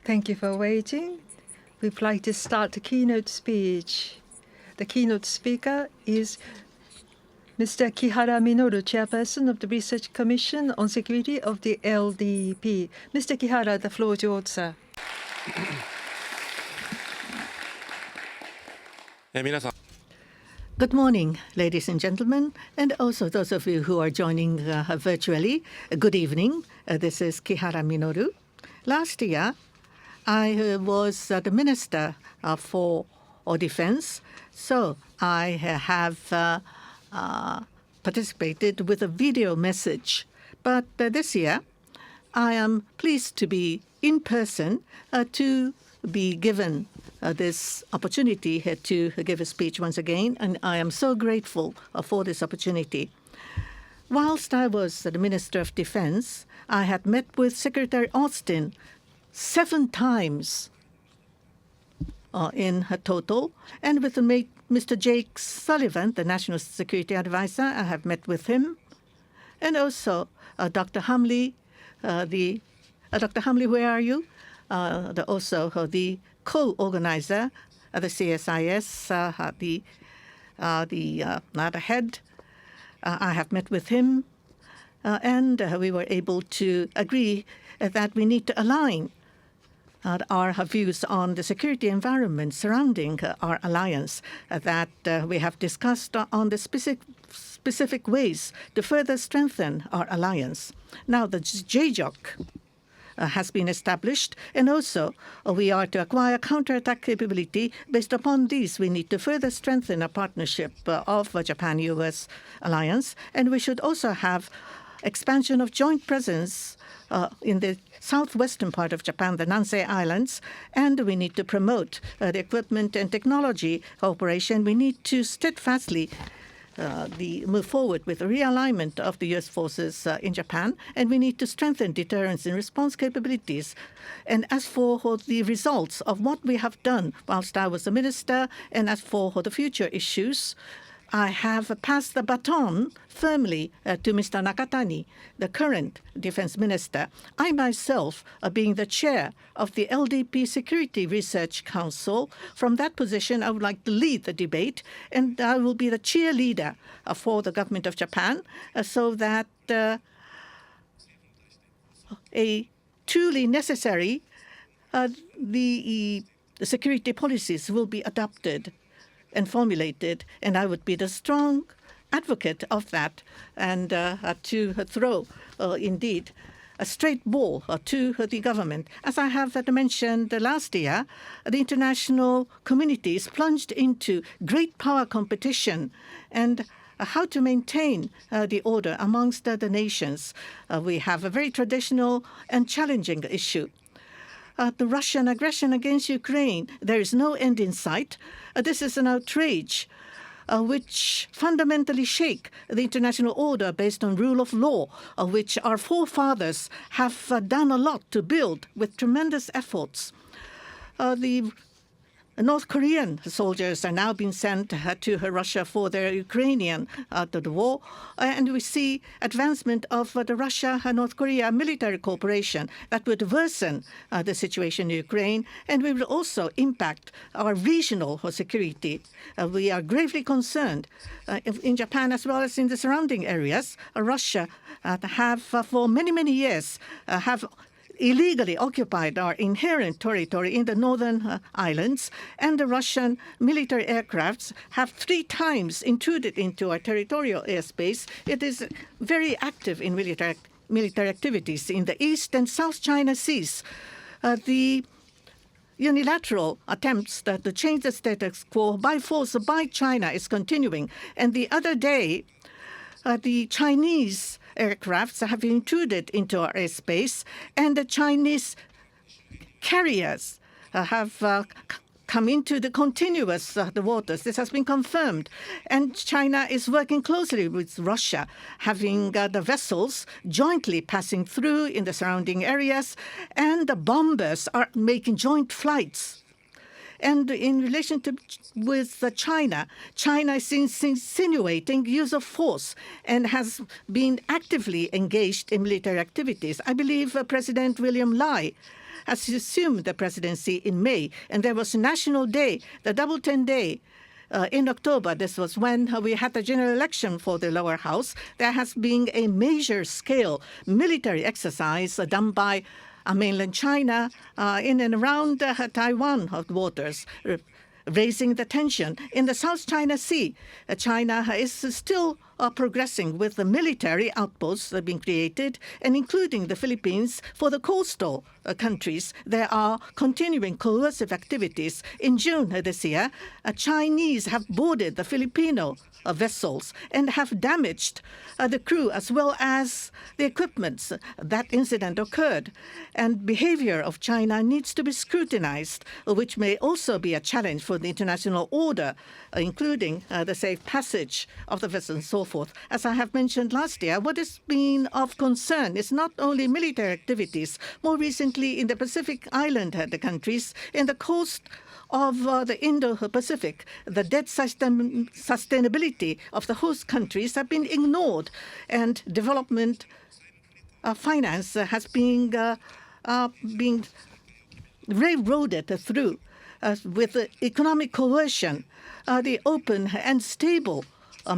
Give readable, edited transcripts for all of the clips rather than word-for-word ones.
Thank you for waiting. We'd like to start the keynote speech. The keynote speaker is Mr. Kihara Minoru, Chairperson of the Research Commission on Security of the LDP. Mr. Kihara, the floor is yours, sir. Good morning, ladies and gentlemen, and also those of you who are joining virtually. Good evening. This is Kihara Minoru. Last year, I was the Minister for Defense, so I have participated with a video message. But this year, I am pleased to be in person to be given this opportunity to give a speech once again, and I am so grateful for this opportunity. Whilst I was the Minister of Defense, I had met with Secretary Austin 7 times in total, and with Mr. Jake Sullivan, the National Security Advisor, I have met with him, and also Dr. Hamley, Dr. Hamley, where are you? Also the co-organizer, the CSIS, the head. I have met with him, and we were able to agree that we need to align our views on the security environment surrounding our alliance, that we have discussed on the specific ways to further strengthen our alliance. Now the JJOC has been established, and also we are to acquire counterattack capability. Based upon these, we need to further strengthen a partnership of Japan-US alliance, and we should also have expansion of joint presence in the southwestern part of Japan, the Nansei Islands, and we need to promote the equipment and technology cooperation. We need to steadfastly move forward with the realignment of the U.S. forces in Japan, and we need to strengthen deterrence and response capabilities. And as for the results of what we have done whilst I was a minister, and as for the future issues, I have passed the baton firmly to Mr. Nakatani, the current defense minister. I myself, being the chair of the LDP Security Research Council, from that position I would like to lead the debate, and I will be the cheerleader for the government of Japan, so that a truly necessary the security policies will be adopted and formulated, and I would be the strong advocate of that, and to throw, indeed, a straight ball to the government. As I have mentioned last year, the international community is plunged into great power competition, and how to maintain the order amongst the nations. We have a very traditional and challenging issue. The Russian aggression against Ukraine, there is no end in sight. This is an outrage which fundamentally shake the international order based on rule of law, which our forefathers have done a lot to build with tremendous efforts. The North Korean soldiers are now being sent to Russia for their Ukrainian to the war, and we see advancement of the Russia-North Korea military cooperation that would worsen the situation in Ukraine, and we will also impact our regional security. We are gravely concerned in Japan as well as in the surrounding areas. Russia have for many years have illegally occupied our inherent territory in the northern islands, and the Russian military aircrafts have 3 times intruded into our territorial airspace. It is very active in military activities in the East and South China Seas. The unilateral attempts to change the status quo by force by China is continuing, and the other day the Chinese aircrafts have intruded into our airspace, and the Chinese carriers have come into the continuous the waters. This has been confirmed, and China is working closely with Russia, having the vessels jointly passing through in the surrounding areas, and the bombers are making joint flights. And in relation to with China, China is insinuating use of force and has been actively engaged in military activities. I believe President William Lai has assumed the presidency in May, and there was a national day, the Double 10 Day. In October, this was when we had the general election for the lower house. There has been a major scale military exercise done by mainland China in and around Taiwan waters, raising the tension. In the South China Sea, China is still progressing with the military outposts that have been created, and including the Philippines. For the coastal countries, there are continuing coercive activities. In June this year, Chinese have boarded the Filipino vessels and have damaged the crew as well as the equipment. That incident occurred, and behavior of China needs to be scrutinized, which may also be a challenge for the international order, including the safe passage of the vessels and so forth. As I have mentioned last year, what has been of concern is not only military activities. More recently, in the Pacific Island countries, in the coast of the Indo-Pacific, the debt sustainability of the host countries have been ignored, and development finance has been railroaded through with economic coercion. The open and stable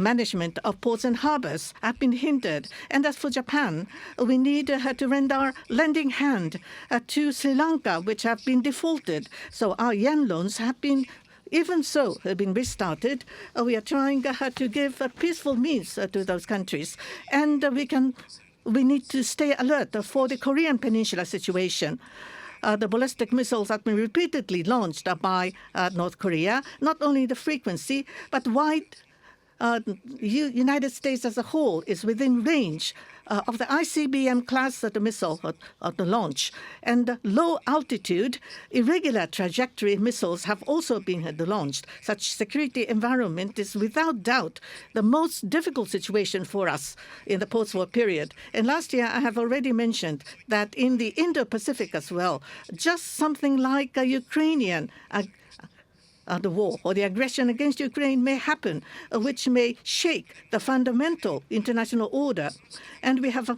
management of ports and harbors have been hindered. And as for Japan, we need to lend our lending hand to Sri Lanka, which have been defaulted. So our yen loans have been, even so, have been restarted. We are trying to give peaceful means to those countries. And we need to stay alert for the Korean Peninsula situation. The ballistic missiles have been repeatedly launched by North Korea. Not only the frequency, but wide United States as a whole is within range of the ICBM class of the missile of the launch. And low altitude, irregular trajectory missiles have also been launched. Such security environment is without doubt the most difficult situation for us in the post-war period. And last year, I have already mentioned that in the Indo-Pacific as well, just something like a Ukrainian the war or the aggression against Ukraine may happen, which may shake the fundamental international order. And we have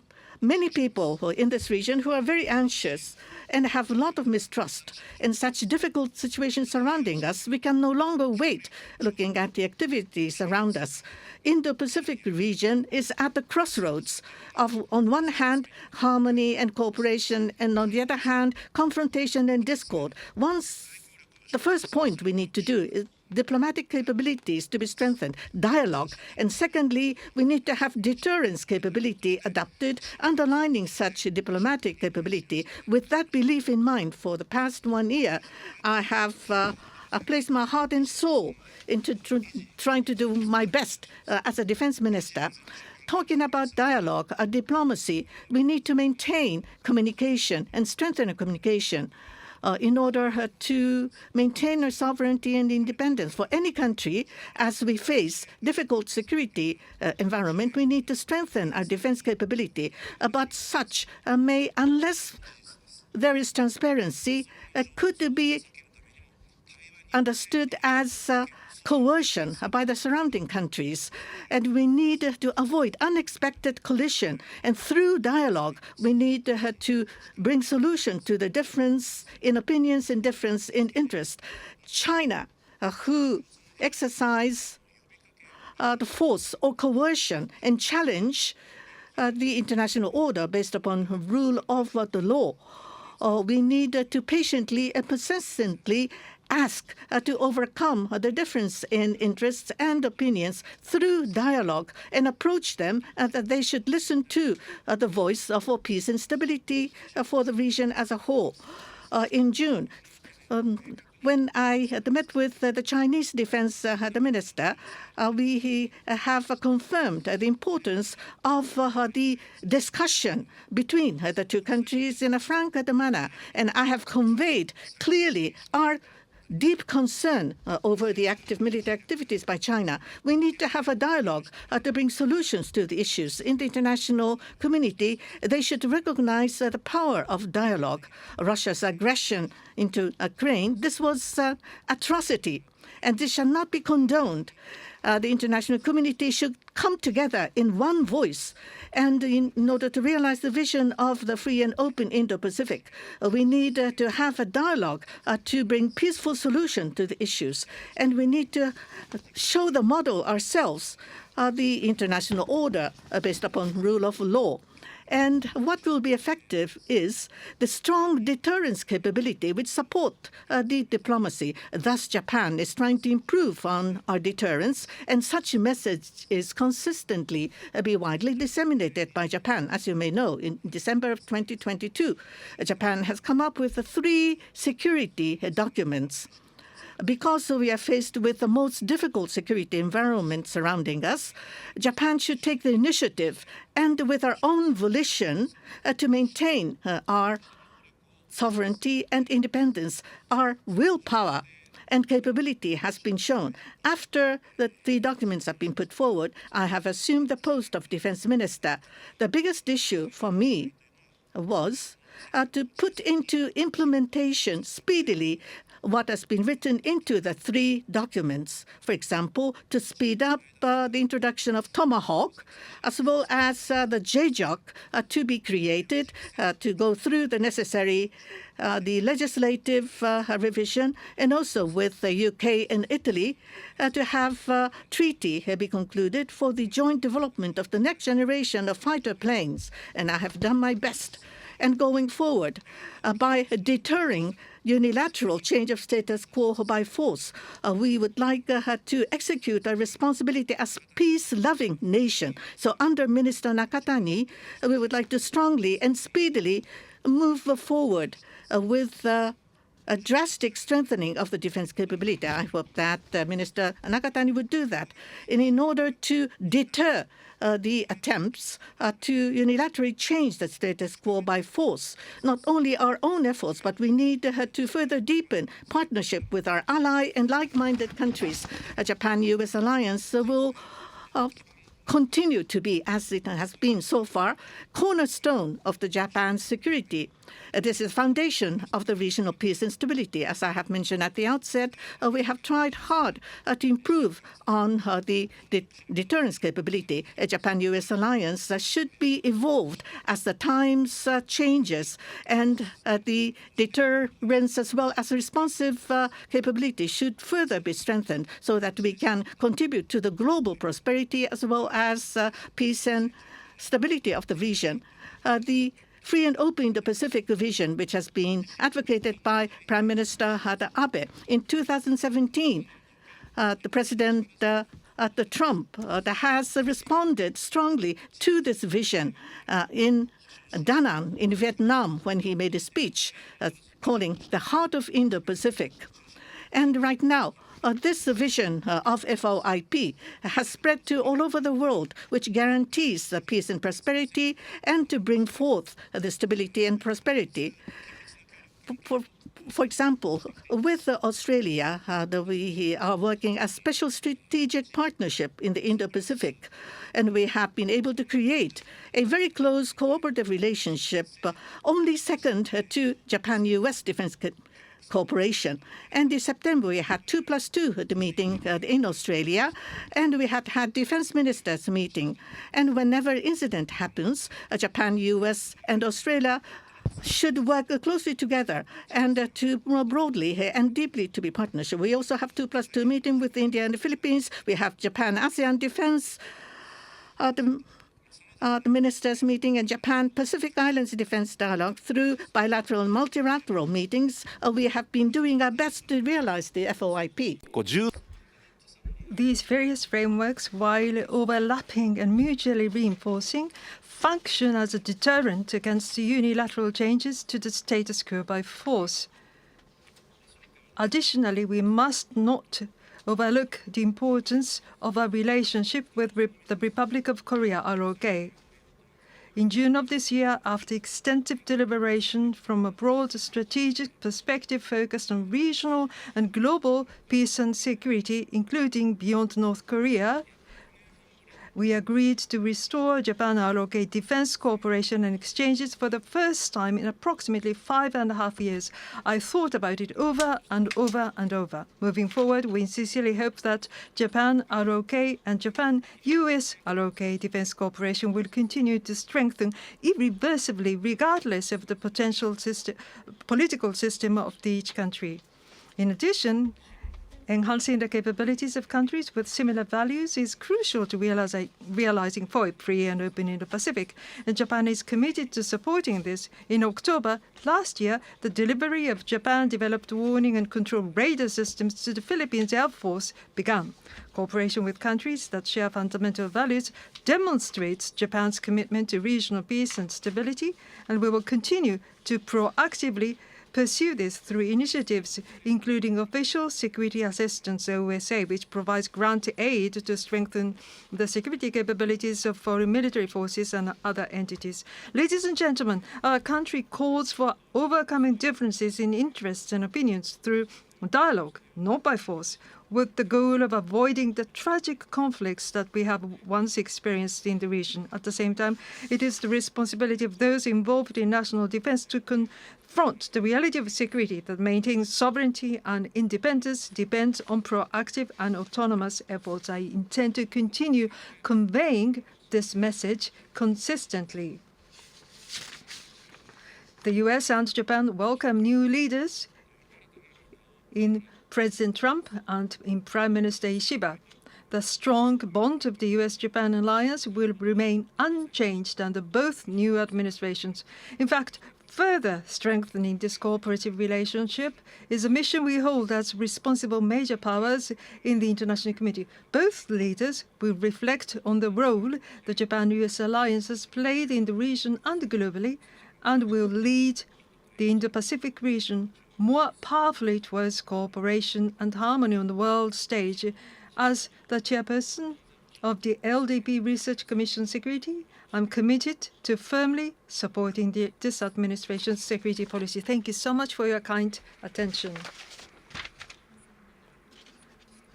many people in this region who are very anxious and have a lot of mistrust. In such difficult situations surrounding us, we can no longer wait looking at the activities around us. Indo-Pacific region is at the crossroads of, on one hand, harmony and cooperation, and on the other hand, confrontation and discord. The first point we need to do is diplomatic capabilities to be strengthened, dialogue. And secondly, we need to have deterrence capability adopted, underlining such diplomatic capability. With that belief in mind, for the past 1 year, I have placed my heart and soul into trying to do my best as a defense minister. Talking about dialogue, diplomacy, we need to maintain communication and strengthen communication. In order to maintain our sovereignty and independence. For any country, as we face difficult security environment, we need to strengthen our defense capability. But such may, unless there is transparency, could be understood as coercion by the surrounding countries. And we need to avoid unexpected collision. And through dialogue, we need to bring solution to the difference in opinions and difference in interest. China, who exercise the force or coercion and challenge the international order based upon rule of the law. We need to patiently and persistently ask to overcome the difference in interests and opinions through dialogue and approach them that they should listen to the voice for peace and stability for the region as a whole. In June, when I met with the Chinese defense minister, we have confirmed the importance of the discussion between the two countries in a frank manner. And I have conveyed clearly our deep concern over the active military activities by China. We need to have a dialogue to bring solutions to the issues. In the international community, they should recognize the power of dialogue. Russia's aggression into Ukraine, this was atrocity, and this shall not be condoned. the international community should come together in one voice. And in order to realize the vision of the free and open Indo-Pacific, we need to have a dialogue to bring peaceful solution to the issues. And we need to show the model ourselves, the international order based upon rule of law. And what will be effective is the strong deterrence capability which support the diplomacy. Thus, Japan is trying to improve on our deterrence, and such a message is consistently be widely disseminated by Japan. As you may know, in December of 2022, Japan has come up with 3 security documents. Because we are faced with the most difficult security environment surrounding us, Japan should take the initiative and with our own volition to maintain our sovereignty and independence. Our willpower and capability has been shown. After the documents have been put forward, I have assumed the post of defense minister. The biggest issue for me was to put into implementation speedily what has been written into the 3 documents. For example, to speed up the introduction of Tomahawk, as well as the JJOC to be created, to go through the necessary the legislative revision, and also with the UK and Italy to have a treaty be concluded for the joint development of the next generation of fighter planes. And I have done my best. And going forward, by deterring unilateral change of status quo by force, we would like to execute our responsibility as peace-loving nation. So under Minister Nakatani, we would like to strongly and speedily move forward with a drastic strengthening of the defense capability. I hope that Minister Nakatani would do that. And in order to deter the attempts to unilaterally change the status quo by force, not only our own efforts, but we need to further deepen partnership with our ally and like-minded countries. Japan-US alliance will continue to be, as it has been so far, cornerstone of the Japan's security. This is the foundation of the regional peace and stability. As I have mentioned at the outset, we have tried hard to improve on the deterrence capability. A Japan-US alliance should be evolved as the times changes, and the deterrence as well as responsive capability should further be strengthened so that we can contribute to the global prosperity as well as peace and stability of the region. The free and open Indo-Pacific vision, which has been advocated by Prime Minister Abe. In 2017, the President Trump has responded strongly to this vision in Da Nang in Vietnam when he made a speech calling the heart of Indo-Pacific. And right now, this vision of FOIP has spread to all over the world, which guarantees peace and prosperity and to bring forth the stability and prosperity. For example, with Australia, we are working as special strategic partnership in the Indo-Pacific, and we have been able to create a very close cooperative relationship, only second to Japan-US defense cooperation. And in September, we had 2+2 meeting in Australia, and we had defense ministers meeting. And whenever incident happens, Japan, US, and Australia should work closely together and to more broadly and deeply to be partnership. We also have 2+2 meeting with India and the Philippines. We have Japan-ASEAN defense, the ministers meeting, and Japan-Pacific Islands defense dialogue through bilateral and multilateral meetings. We have been doing our best to realize the FOIP. These various frameworks, while overlapping and mutually reinforcing, function as a deterrent against unilateral changes to the status quo by force. Additionally, we must not overlook the importance of our relationship with the Republic of Korea, ROK. In June of this year, after extensive deliberation from a broad strategic perspective focused on regional and global peace and security, including beyond North Korea, we agreed to restore Japan-ROK defense cooperation and exchanges for the first time in approximately 5.5 years. I thought about it over and over and over. Moving forward, we sincerely hope that Japan-ROK and Japan-US-ROK defense cooperation will continue to strengthen irreversibly regardless of the potential political system of each country. In addition, enhancing the capabilities of countries with similar values is crucial to realizing FOIP, free and open in the Pacific, and Japan is committed to supporting this. In October last year, the delivery of Japan-developed warning and control radar systems to the Philippines Air Force began. Cooperation with countries that share fundamental values demonstrates Japan's commitment to regional peace and stability, and we will continue to proactively pursue this through initiatives including Official Security Assistance OSA, which provides grant aid to strengthen the security capabilities of foreign military forces and other entities. Ladies and gentlemen, our country calls for overcoming differences in interests and opinions through dialogue, not by force, with the goal of avoiding the tragic conflicts that we have once experienced in the region. At the same time, it is the responsibility of those involved in national defense to confront the reality of security that maintains sovereignty and independence depends on proactive and autonomous efforts. I intend to continue conveying this message consistently. The U.S. and Japan welcome new leaders in President Trump and in Prime Minister Ishiba. The strong bond of the U.S.-Japan alliance will remain unchanged under both new administrations. In fact, further strengthening this cooperative relationship is a mission we hold as responsible major powers in the international community. Both leaders will reflect on the role the Japan-U.S. alliance has played in the region and globally, and will lead the Indo-Pacific region more powerfully towards cooperation and harmony on the world stage. As the chairperson of the LDP Research Commission Security, I'm committed to firmly supporting this administration's security policy. Thank you so much for your kind attention.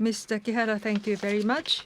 Mr. Kihara, thank you very much.